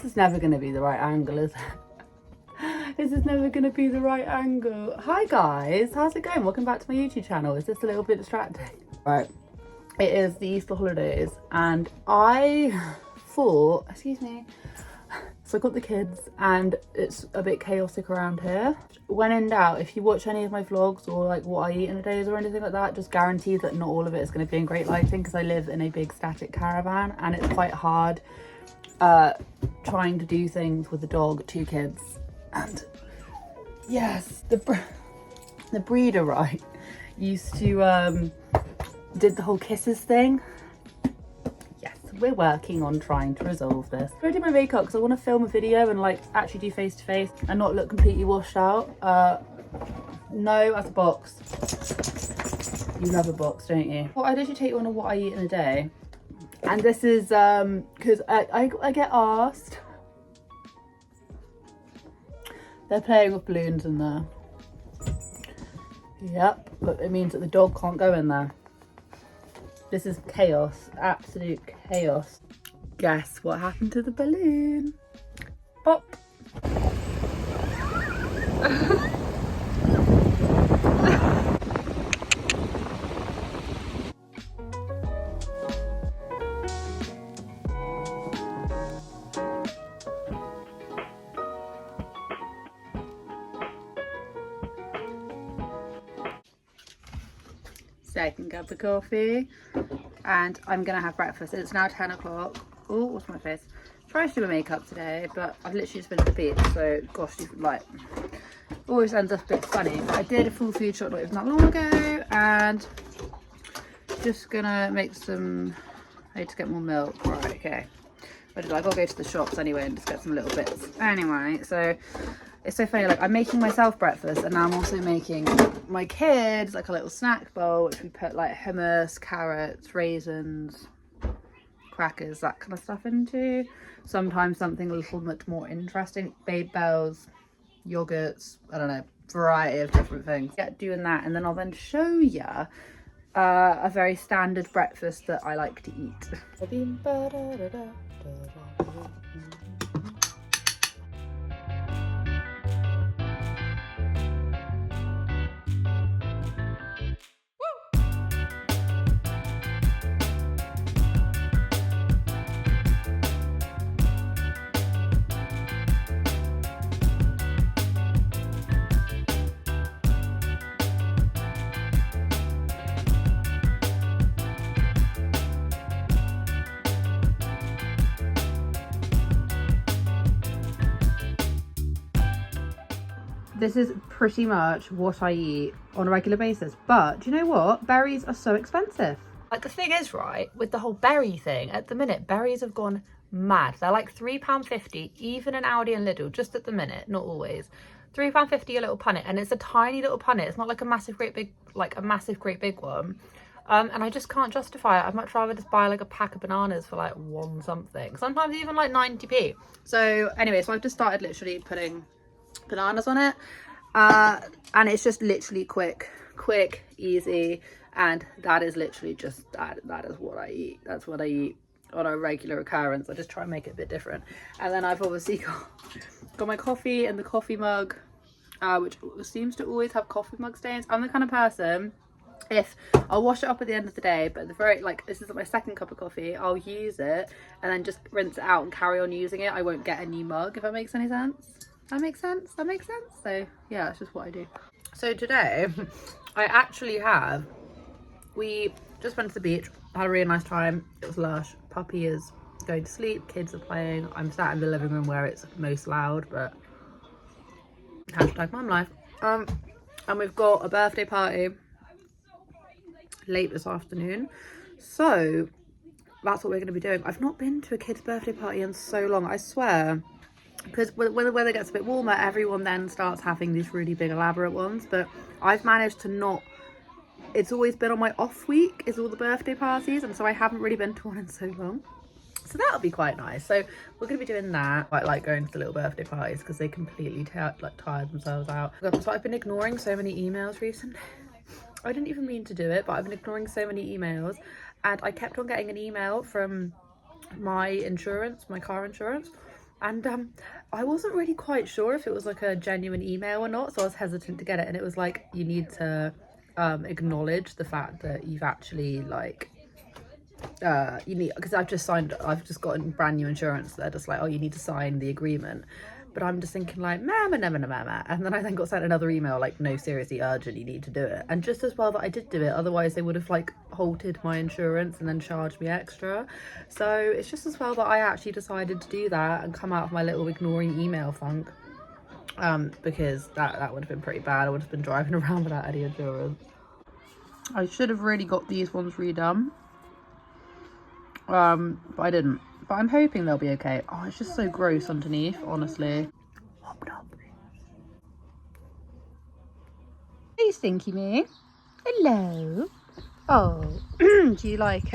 is never going to be the right angle, is it? This is never going to be the right angle. Hi guys, how's it going? Welcome back to my YouTube channel. Is this a little bit distracting? Right, it is the Easter holidays and I thought, excuse me, so I got the kids and it's a bit chaotic around here. When in doubt, if you watch any of my vlogs or like what I eat in a day or anything like that, just guarantee that not all of it is going to be in great lighting because I live in a big static caravan and it's quite hard trying to do things with the dog, 2 kids. And yes, the breeder, right, used to did the whole kisses thing. We're working on trying to resolve this. I did my makeup because I want to film a video and like actually do face to face and not look completely washed out. No, that's a box. You love a box, don't you? Well, I literally take you on a what I eat in a day. And this is because I get asked. They're playing with balloons in there. Yep, but it means that the dog can't go in there. This is chaos, absolute chaos. Guess what happened to the balloon? Pop. Second cup of coffee and I'm gonna have breakfast. It's now 10 o'clock. Oh, what's my face? Trying to do my makeup today, but I've literally just been to the beach, so gosh, like always ends up a bit funny. I did a full food shot not even that long ago and just gonna make some, I need to get more milk. Right, okay. I gotta go to the shops anyway and just get some little bits. Anyway, so it's so funny, like I'm making myself breakfast and now I'm also making my kids like a little snack bowl which we put like hummus, carrots, raisins, crackers, that kind of stuff into. Sometimes something a little bit more interesting, Babe Bells, yogurts, I don't know, variety of different things. Get doing that and then I'll then show ya a very standard breakfast that I like to eat. This is pretty much what I eat on a regular basis. But do you know what? Berries are so expensive. Like the thing is, right, with the whole berry thing, at the minute, berries have gone mad. They're like £3.50, even in Aldi and Lidl, just at the minute, not always. £3.50 a little punnet, and it's a tiny little punnet. It's not like a massive, great big, like a massive, great big one. And I just can't justify it. I'd much rather just buy like a pack of bananas for like 1 something. Sometimes even like 90p. So anyway, so I've just started literally putting bananas on it and it's just literally quick, easy, and that is literally just that is what I eat. That's what I eat on a regular occurrence. I just try and make it a bit different. And then I've obviously got my coffee in the coffee mug, which seems to always have coffee mug stains. I'm the kind of person, if I'll wash it up at the end of the day, but at the very, like, this is my 2nd cup of coffee, I'll use it and then just rinse it out and carry on using it. I won't get a new mug, if that makes any sense. That makes sense? That makes sense? So yeah, that's just what I do. So today I actually we just went to the beach, had a really nice time. It was lush. Puppy is going to sleep, kids are playing. I'm sat in the living room where it's most loud, but hashtag mum life. And we've got a birthday party late this afternoon, so that's what we're going to be doing. I've not been to a kid's birthday party in so long, I swear. Because when the weather gets a bit warmer, everyone then starts having these really big elaborate ones, but I've managed to not, it's always been on my off week is all the birthday parties, and so I haven't really been to one in so long, so that'll be quite nice. So we're going to be doing that. I like going to the little birthday parties because they completely tire themselves out. So I've been ignoring so many emails recently. I didn't even mean to do it, but I've been ignoring so many emails, and I kept on getting an email from my insurance, my car insurance, And I wasn't really quite sure if it was like a genuine email or not, so I was hesitant to get it. And it was like, you need to acknowledge the fact that you've actually like you need, because I've just gotten brand new insurance. They're just like, oh, you need to sign the agreement. But I'm just thinking like, meh. And then I then got sent another email like, no, seriously, urgent, you need to do it. And just as well that I did do it, otherwise they would have like halted my insurance and then charged me extra. So it's just as well that I actually decided to do that and come out of my little ignoring email funk, because that would have been pretty bad. I would have been driving around without any insurance. I should have really got these ones redone, but I didn't. But I'm hoping they'll be okay. Oh, it's just so gross underneath, honestly. Hey, Stinky Me. Hello. Oh, do you like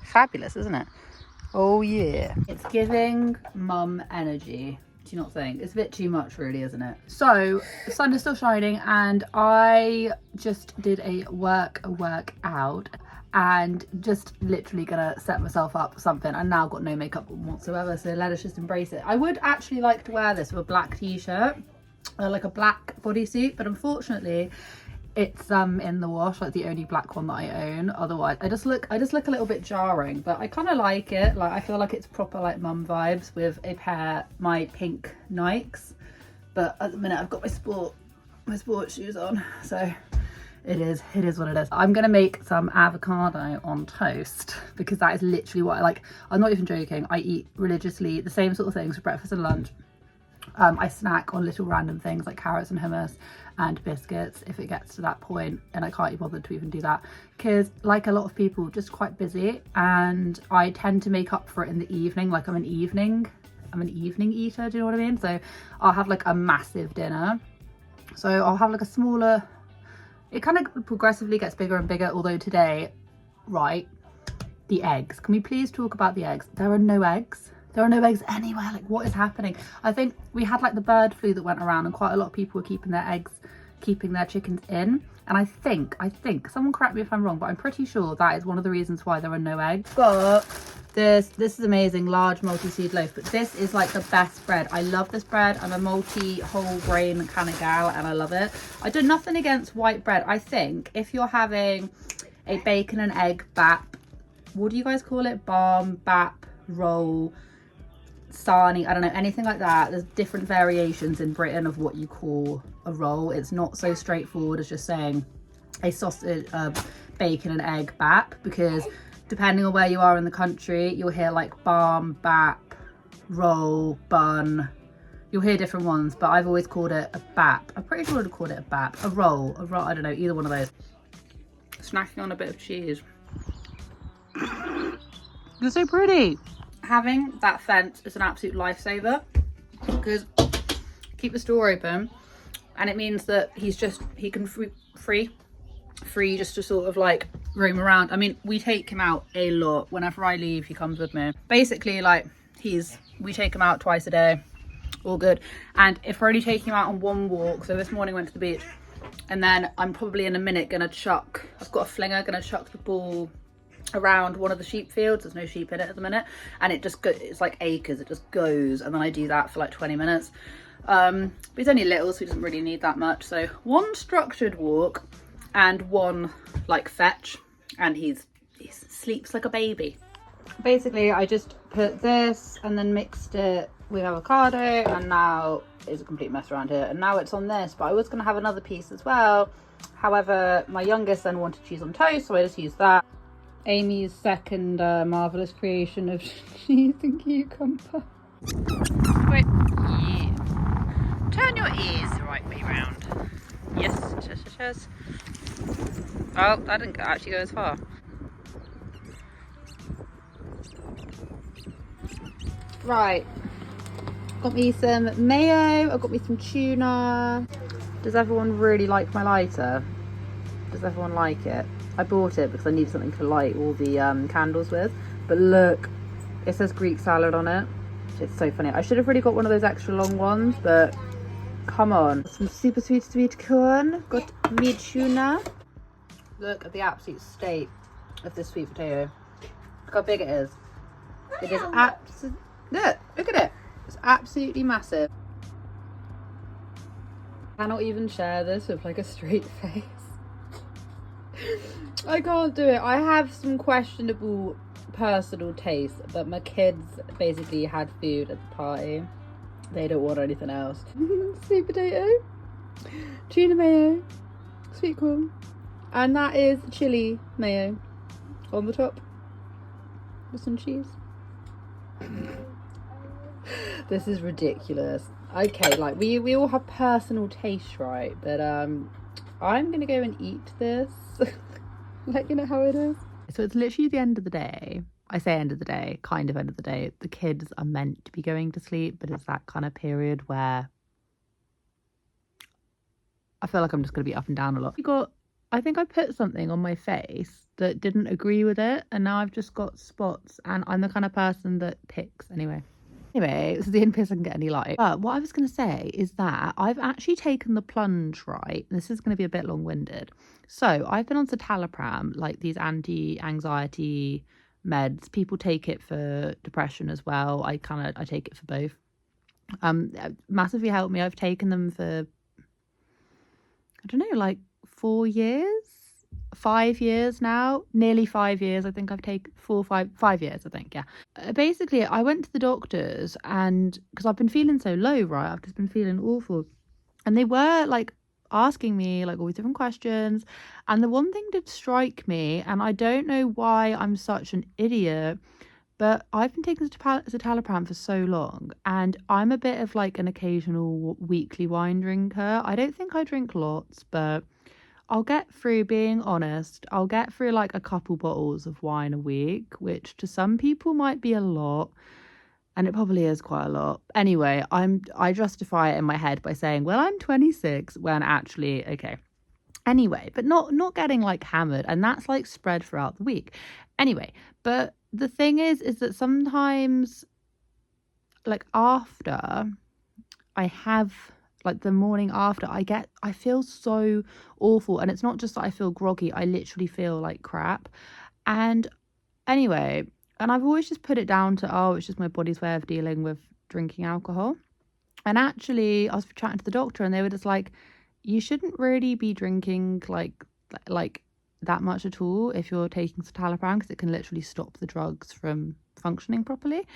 fabulous, isn't it? Oh yeah. It's giving mum energy. Do you not think? It's a bit too much really, isn't it? So the sun is still shining and I just did a workout and just literally gonna set myself up for something. I now got no makeup on whatsoever, so let us just embrace it. I would actually like to wear this with a black t-shirt, like a black bodysuit, but unfortunately it's in the wash, like the only black one that I own. Otherwise I just look a little bit jarring, but I kind of like it. Like I feel like it's proper like mum vibes with a pair my pink Nikes, but at the minute I've got my sport shoes on, so it is what it is. I'm gonna make some avocado on toast because that is literally what I like. I'm not even joking. I eat religiously the same sort of things for breakfast and lunch. I snack on little random things like carrots and hummus and biscuits if it gets to that point, and I can't be bothered to even do that because, like a lot of people, just quite busy, and I tend to make up for it in the evening. Like I'm an evening eater, do you know what I mean? So I'll have like a massive dinner, so I'll have like a smaller, it kind of progressively gets bigger and bigger. Although today, right, the eggs, can we please talk about the eggs? There are no eggs. There are no eggs anywhere. Like, what is happening? I think we had like the bird flu that went around and quite a lot of people were keeping their chickens in. And I think, someone correct me if I'm wrong, but I'm pretty sure that is one of the reasons why there are no eggs. But this is amazing, large multi-seed loaf. But this is like the best bread. I love this bread. I'm a multi-whole grain kind of gal and I love it. I do nothing against white bread. I think if you're having a bacon and egg bap, what do you guys call it? Balm, bap, roll, sarnie, I don't know, anything like that. There's different variations in Britain of what you call a roll. It's not so straightforward as just saying a sausage, bacon and egg bap, because depending on where you are in the country, you'll hear like balm, bap, roll, bun. You'll hear different ones, but I've always called it a bap. I'm pretty sure I'd called it a bap, a roll, I don't know, either one of those. Snacking on a bit of cheese. You're so pretty. Having that fence is an absolute lifesaver because keep the store open, and it means that he can free just to sort of like roam around. I mean, we take him out a lot. Whenever I leave, he comes with me. Basically, like we take him out twice a day, all good. And if we're only taking him out on one walk, so this morning went to the beach, and then I'm probably in a minute gonna chuck, I've got a flinger, gonna chuck the ball around one of the sheep fields. There's no sheep in it at the minute, and it just it's like acres, it just goes, and then I do that for like 20 minutes. But he's only little, so he doesn't really need that much. So one structured walk and one like fetch, and he sleeps like a baby. Basically I just put this and then mixed it with avocado, and now it's a complete mess around here, and now it's on this. But I was going to have another piece as well, however my youngest then wanted cheese on toast, so I just used that. Amy's second marvellous creation of cheese and cucumber. Wait, yeah. Turn your ears the right way round. Yes. Oh, that didn't actually go as far. Right. Got me some mayo, I've got me some tuna. Does everyone really like my lighter? Does everyone like it? I bought it because I needed something to light all the candles with. But look, it says Greek salad on it. It's so funny. I should have really got one of those extra long ones, but come on. Some super sweet corn. Got me tuna. Look at the absolute state of this sweet potato. Look how big it is. It is absolute. Look at it. It's absolutely massive. I cannot even share this with like a straight face. I can't do it. I have some questionable personal taste, but my kids basically had food at the party. They don't want anything else. Sweet potato, tuna mayo, sweet corn, and that is chili mayo on the top with some cheese. This is ridiculous. Okay, like we all have personal taste, right? But I'm gonna go and eat this. Let you know how it is. So it's literally the end of the day. I say end of the day, kind of end of the day. The kids are meant to be going to sleep, but it's that kind of period where I feel like I'm just going to be up and down a lot. I think I put something on my face that didn't agree with it, and now I've just got spots, and I'm the kind of person that picks anyway. Anyway, this is the only place I can get any light. But what I was going to say is that I've actually taken the plunge, right? This is going to be a bit long-winded. So I've been on citalopram, like these anti-anxiety meds. People take it for depression as well. I take it for both. Massively helped me. I've taken them for, I don't know, like 4 years, 5 years now, nearly 5 years. I think I've taken 5 years, I think. Yeah. Basically, I went to the doctors, and because I've been feeling so low, right? I've just been feeling awful. And they were like asking me like all these different questions. And the one thing did strike me, and I don't know why I'm such an idiot, but I've been taking citalopram for so long, and I'm a bit of like an occasional weekly wine drinker. I don't think I drink lots, but I'll get through, being honest, I'll get through like a couple bottles of wine a week, which to some people might be a lot. And it probably is quite a lot. Anyway, I justify it in my head by saying, well, I'm 26, when actually, okay. Anyway, but not getting like hammered, and that's like spread throughout the week. Anyway, but the thing is that sometimes like after I have like the morning after, I feel so awful, and it's not just that I feel groggy, I literally feel like crap. And anyway, and I've always just put it down to, oh, it's just my body's way of dealing with drinking alcohol. And actually, I was chatting to the doctor, and they were just like, you shouldn't really be drinking like that much at all if you're taking citalopram, because it can literally stop the drugs from functioning properly.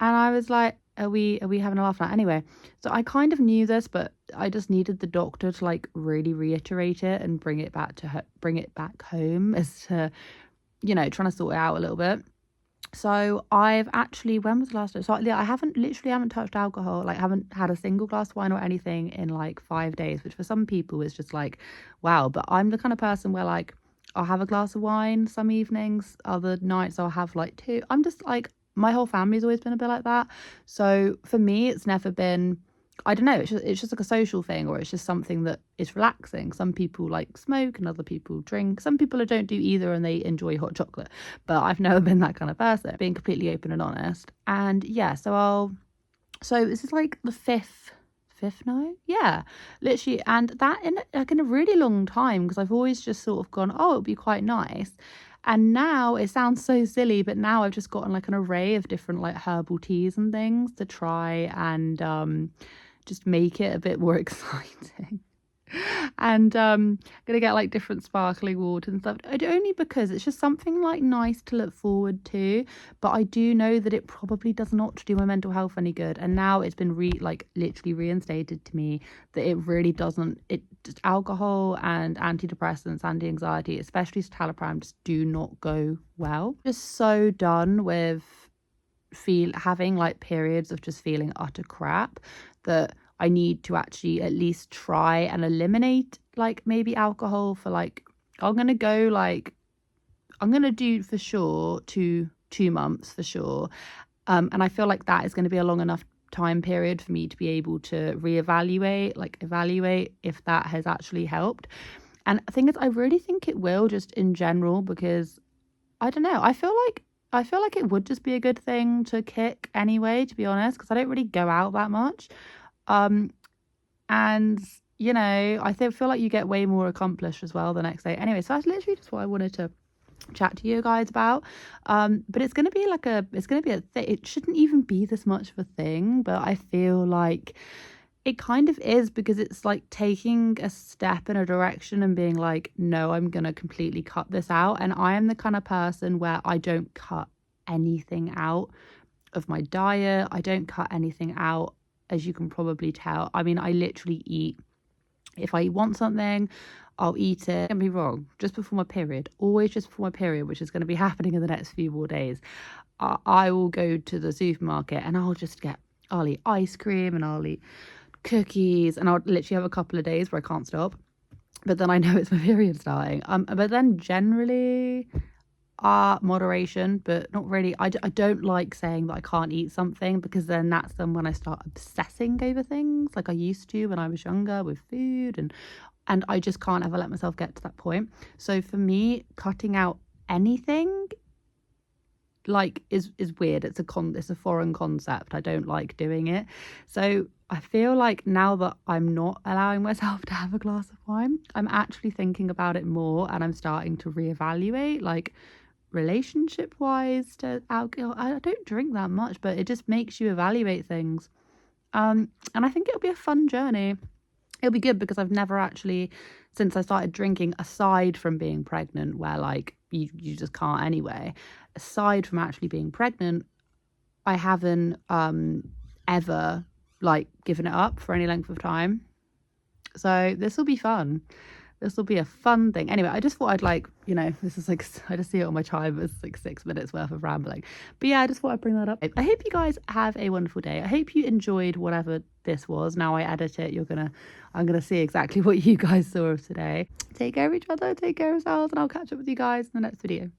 And I was like, are we having a laugh now? Anyway, so I kind of knew this, but I just needed the doctor to like really reiterate it and bring it back home, as to, you know, trying to sort it out a little bit. So I've actually, when was the last time? So I haven't touched alcohol, like haven't had a single glass of wine or anything in like 5 days, which for some people is just like, wow. But I'm the kind of person where like, I'll have a glass of wine some evenings, other nights I'll have like 2. I'm just like, my whole family's always been a bit like that. So for me, it's never been, I don't know, it's just like a social thing, or it's just something that is relaxing. Some people like smoke and other people drink. Some people don't do either and they enjoy hot chocolate. But I've never been that kind of person, being completely open and honest. And yeah, so this is like the fifth night. Yeah, literally. And that in a really long time, because I've always just sort of gone, oh, it'll be quite nice. And now it sounds so silly, but now I've just gotten like an array of different like herbal teas and things to try and just make it a bit more exciting. And gonna get like different sparkling water and stuff, only because it's just something like nice to look forward to. But I do know that it probably does not do my mental health any good, and now it's been literally reinstated to me that it really doesn't. It just, alcohol and antidepressants, anti-anxiety, especially citalopram, just do not go well. Just so done with having like periods of just feeling utter crap that I need to actually at least try and eliminate like maybe alcohol for like, I'm going to do for sure 2 months for sure. And I feel like that is going to be a long enough time period for me to be able to evaluate if that has actually helped. And the thing is, I really think it will, just in general, because I don't know, I feel like it would just be a good thing to kick anyway, to be honest, because I don't really go out that much. And you know, I feel like you get way more accomplished as well the next day. Anyway, so that's literally just what I wanted to chat to you guys about. But it's going to be like it shouldn't even be this much of a thing, but I feel like it kind of is, because it's like taking a step in a direction and being like, no, I'm going to completely cut this out. And I am the kind of person where I don't cut anything out of my diet. I don't cut anything out, as you can probably tell. I mean, I literally eat. If I want something, I'll eat it. Don't be wrong, just before my period, always just before my period, which is going to be happening in the next few more days. I will go to the supermarket and I'll eat ice cream and I'll eat cookies, and I'll literally have a couple of days where I can't stop. But then I know it's my period starting. But then generally, moderation, but not really. I don't like saying that I can't eat something, because then that's when I start obsessing over things like I used to when I was younger with food, and I just can't ever let myself get to that point. So for me, cutting out anything like is weird. It's a foreign concept. I don't like doing it. So I feel like now that I'm not allowing myself to have a glass of wine, I'm actually thinking about it more, and I'm starting to reevaluate, like, relationship wise to alcohol. I don't drink that much, but it just makes you evaluate things. And I think it'll be a fun journey. It'll be good because I've never actually, since I started drinking, aside from being pregnant, where like you just can't anyway, aside from actually being pregnant, I haven't ever like given it up for any length of time. So this will be fun. This will be a fun thing. Anyway, I just thought I'd like, this is like, I just see it on my time. It's like 6 minutes worth of rambling. But yeah, I just thought I'd bring that up. I hope you guys have a wonderful day. I hope you enjoyed whatever this was. Now I edit it, I'm going to see exactly what you guys saw of today. Take care of each other, take care of yourselves, and I'll catch up with you guys in the next video.